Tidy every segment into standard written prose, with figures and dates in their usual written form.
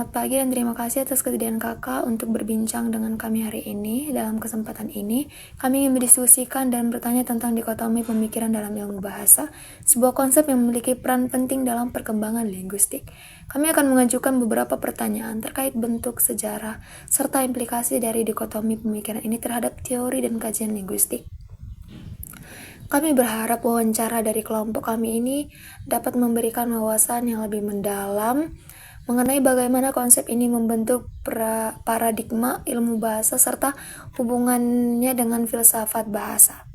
Selamat pagi dan terima kasih atas kesediaan Kakak untuk berbincang dengan kami hari ini. Dalam kesempatan ini, kami ingin mendiskusikan dan bertanya tentang dikotomi pemikiran dalam ilmu bahasa, sebuah konsep yang memiliki peran penting dalam perkembangan linguistik. Kami akan mengajukan beberapa pertanyaan terkait bentuk, sejarah, serta implikasi dari dikotomi pemikiran ini terhadap teori dan kajian linguistik. Kami berharap wawancara dari kelompok kami ini dapat memberikan wawasan yang lebih mendalam mengenai bagaimana konsep ini membentuk paradigma ilmu bahasa serta hubungannya dengan filsafat bahasa.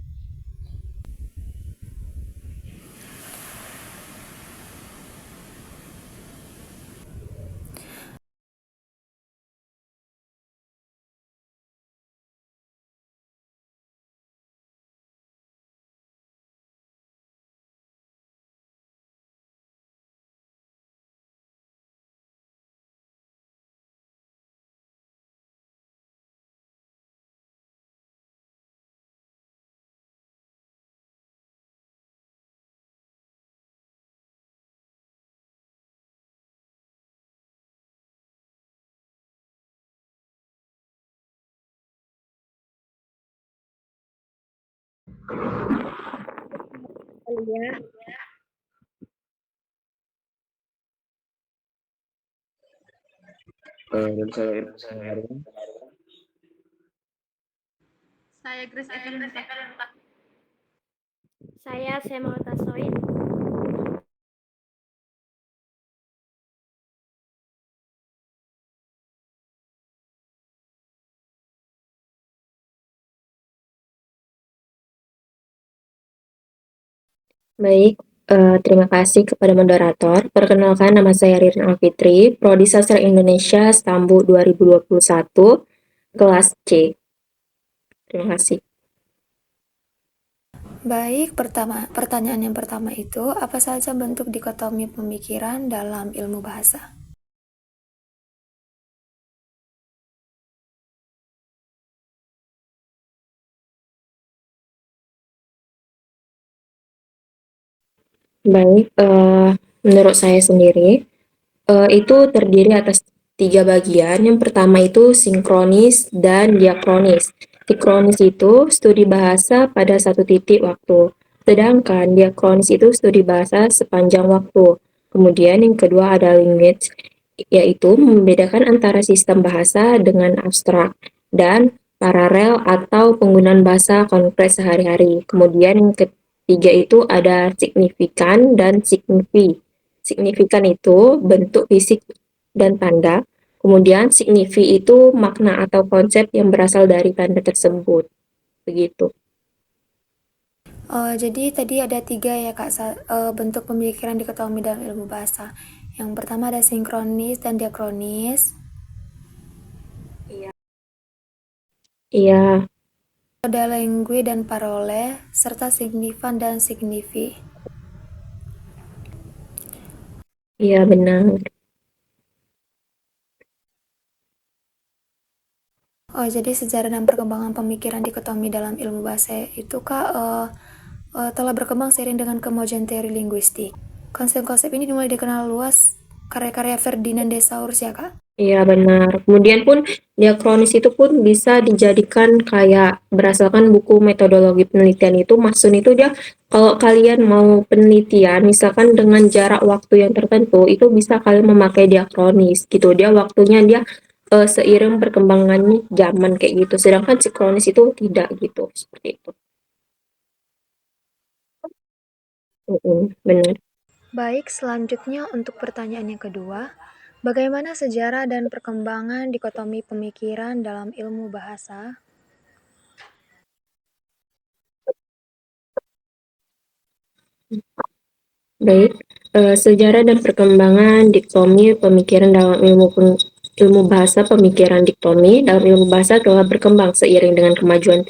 Dan saya Harun. Saya Grace Evelyn Pak. Saya Semol Tasoid. Baik, terima kasih kepada moderator. Perkenalkan, nama saya Ririn Alfitri, Prodi Sastra Indonesia Stambu 2021, kelas C. Terima kasih. Baik, pertanyaan yang pertama itu, apa saja bentuk dikotomi pemikiran dalam ilmu bahasa? Baik, menurut saya sendiri, itu terdiri atas 3 bagian. Yang pertama itu sinkronis dan diakronis. Sinkronis itu studi bahasa pada satu titik waktu, sedangkan diakronis itu studi bahasa sepanjang waktu. Kemudian yang kedua ada linkage, yaitu membedakan antara sistem bahasa dengan abstrak, dan paralel atau penggunaan bahasa konkret sehari-hari. Kemudian yang ketiga itu ada signifikan dan signifi. Signifikan itu bentuk fisik dan tanda, kemudian signifi itu makna atau konsep yang berasal dari tanda tersebut. Begitu. Jadi tadi ada 3 ya Kak, bentuk pemikiran dikotomi dalam ilmu bahasa. Yang pertama ada sinkronis dan diakronis. Iya, Ada lingue dan parole, serta signifan dan signifi. iya benar. Jadi sejarah dan perkembangan pemikiran dikotomi dalam ilmu bahasa itu Kak telah berkembang seiring dengan kemajuan teori linguistik. Konsep-konsep ini mulai dikenal luas karya-karya Ferdinand de Saussure ya Kak. Iya benar. Kemudian pun diakronis itu pun bisa dijadikan kayak berdasarkan buku metodologi penelitian itu, maksud itu dia kalau kalian mau penelitian misalkan dengan jarak waktu yang tertentu itu bisa kalian memakai diakronis gitu. Dia waktunya dia seiring perkembangannya zaman kayak gitu. Sedangkan sinkronis itu tidak gitu, seperti itu. Benar. Baik, selanjutnya untuk pertanyaan yang kedua, bagaimana sejarah dan perkembangan dikotomi pemikiran dalam ilmu bahasa? Baik, sejarah dan perkembangan diktomi pemikiran dalam ilmu bahasa. Pemikiran diktomi dalam ilmu bahasa telah berkembang seiring dengan kemajuan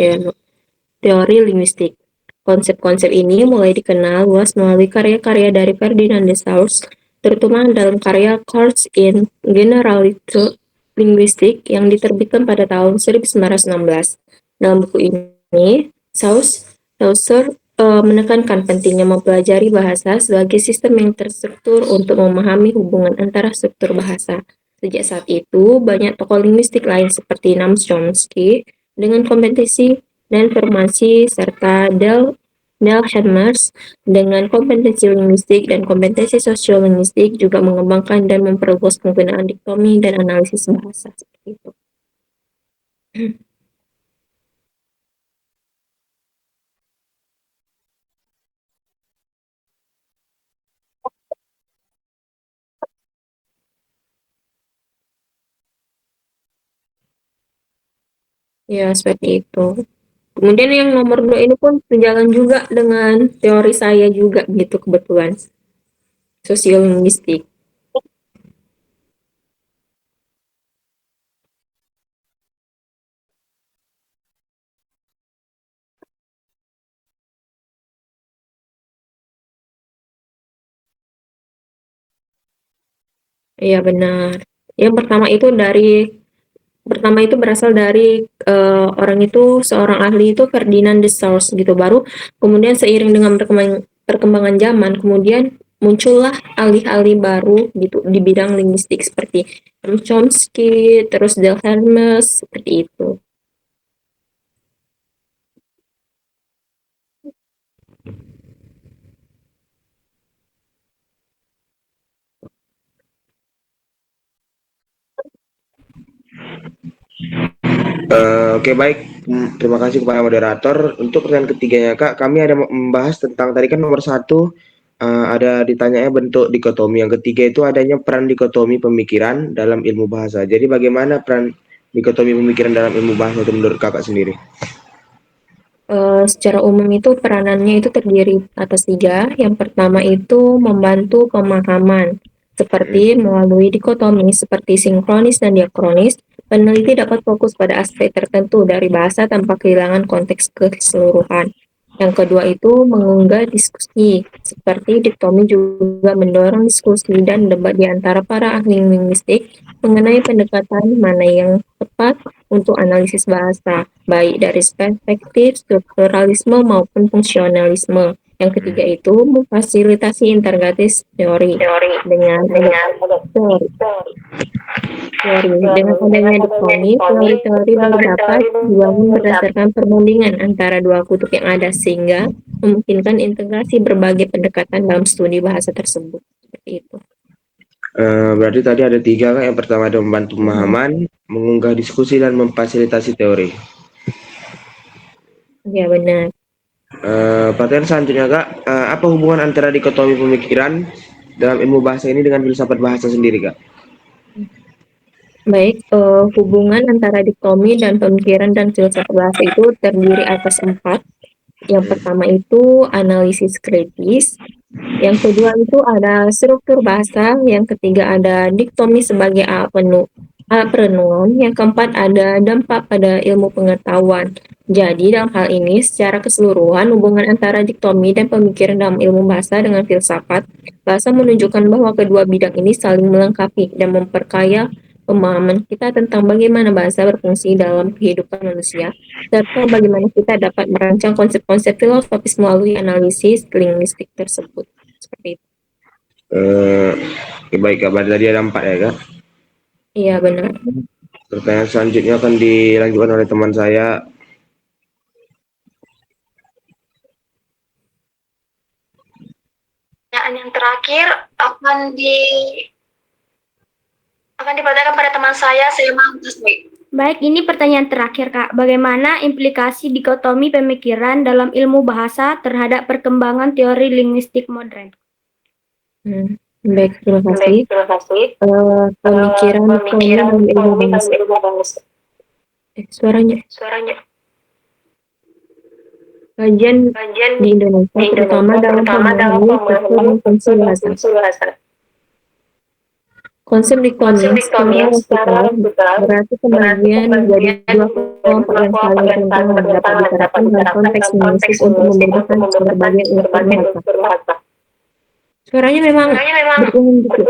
teori linguistik. Konsep-konsep ini mulai dikenal luas melalui karya-karya dari Ferdinand de Saussure, terutama dalam karya Course in Generality Linguistic yang diterbitkan pada tahun 1916. Dalam buku ini, Saussure menekankan pentingnya mempelajari bahasa sebagai sistem yang terstruktur untuk memahami hubungan antara struktur bahasa. Sejak saat itu, banyak tokoh linguistik lain seperti Noam Chomsky dengan kompetensi dan informasi serta Dale Hermers dengan kompetensi linguistik dan kompetensi sosiolinguistik juga mengembangkan dan memperluas penggunaan diktomi dan analisis bahasa seperti itu. Ya, seperti itu. Kemudian yang nomor 2 ini pun sejalan juga dengan teori saya juga gitu kebetulan, sosiolinguistik. Iya benar. Yang pertama itu berasal dari orang itu seorang ahli itu Ferdinand de Saussure gitu. Baru kemudian seiring dengan perkembangan zaman, kemudian muncullah ahli-ahli baru gitu di bidang linguistik seperti Chomsky, terus Delhermes seperti itu. Oke baik. Terima kasih kepada moderator. Untuk pertanyaan ketiganya Kak, kami ada membahas tentang tadi kan nomor satu ada ditanyanya bentuk dikotomi. Yang ketiga itu adanya peran dikotomi pemikiran dalam ilmu bahasa. Jadi bagaimana peran dikotomi pemikiran dalam ilmu bahasa itu menurut Kakak sendiri? Secara umum itu peranannya itu terdiri atas 3. Yang pertama itu membantu pemahaman, seperti melalui dikotomi seperti sinkronis dan diakronis, peneliti dapat fokus pada aspek tertentu dari bahasa tanpa kehilangan konteks keseluruhan. Yang kedua itu mengunggah diskusi, seperti diktomi juga mendorong diskusi dan debat di antara para ahli linguistik mengenai pendekatan mana yang tepat untuk analisis bahasa, baik dari perspektif strukturalisme maupun fungsionalisme. Yang ketiga itu memfasilitasi integratis teori dengan teori. Dengan adanya diktomi, teori-teori baru dapat dibangun berdasarkan perbandingan antara dua kutub yang ada sehingga memungkinkan integrasi berbagai pendekatan dalam studi bahasa tersebut. Seperti itu. Berarti tadi ada 3 Kak. Yang pertama ada membantu pemahaman, mengunggah diskusi dan memfasilitasi teori. Ya benar. Pertanyaan selanjutnya Kak, apa hubungan antara dikotomi pemikiran dalam ilmu bahasa ini dengan filsafat bahasa sendiri Kak? Baik, hubungan antara diktomi dan pemikiran dan filsafat bahasa itu terdiri atas 4. Yang pertama itu analisis kritis, yang kedua itu ada struktur bahasa, yang ketiga ada diktomi sebagai perenungan, yang keempat ada dampak pada ilmu pengetahuan. Jadi dalam hal ini secara keseluruhan hubungan antara diktomi dan pemikiran dalam ilmu bahasa dengan filsafat bahasa menunjukkan bahwa kedua bidang ini saling melengkapi dan memperkaya pemahaman kita tentang bagaimana bahasa berfungsi dalam kehidupan manusia, serta bagaimana kita dapat merancang konsep-konsep filosofis melalui analisis linguistik tersebut. Seperti itu. Baik Kak, berarti tadi ada 4 ya Kak? Iya benar. Pertanyaan selanjutnya akan dilanjutkan oleh teman saya. Pertanyaan yang terakhir akan dibacakan pada teman saya mau Tasmi. Baik, ini pertanyaan terakhir, Kak. Bagaimana implikasi dikotomi pemikiran dalam ilmu bahasa terhadap perkembangan teori linguistik modern? Baik, terima kasih. Pemikiran diktomi dalam ilmu bahasa. Suaranya. Kajian di Indonesia, terutama dalam pemahami struktur dan fungsi bahasa. Konsep diktomi secara vertikal berarti pembagian menjadi dua kelompok yang saling bertentangan dapat diterapkan dalam konteks linguistik untuk membedakan berbagai unsur bahasa. Suaranya memang berungung gitu.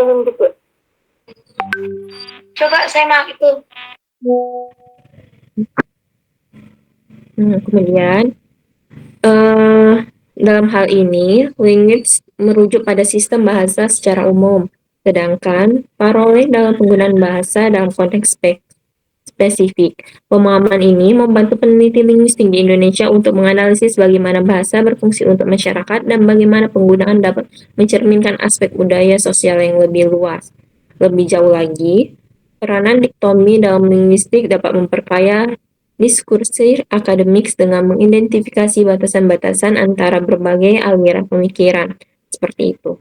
Coba saya mau itu. Kemudian dalam hal ini linguistics merujuk pada sistem bahasa secara umum. Sedangkan paroleh dalam penggunaan bahasa dalam konteks spesifik. Pemahaman ini membantu peneliti linguistik di Indonesia untuk menganalisis bagaimana bahasa berfungsi untuk masyarakat dan bagaimana penggunaan dapat mencerminkan aspek budaya sosial yang lebih luas. Lebih jauh lagi, peranan diktomi dalam linguistik dapat memperkaya diskursi akademik dengan mengidentifikasi batasan-batasan antara berbagai aliran pemikiran. Seperti itu.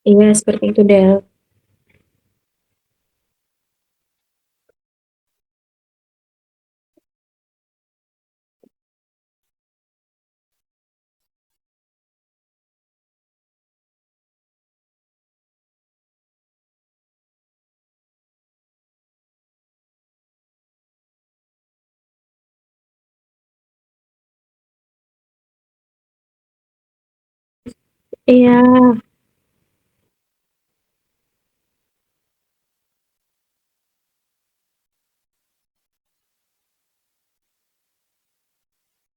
Iya, seperti itu, Del. Iya,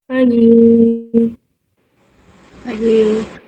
pagi. Pagi.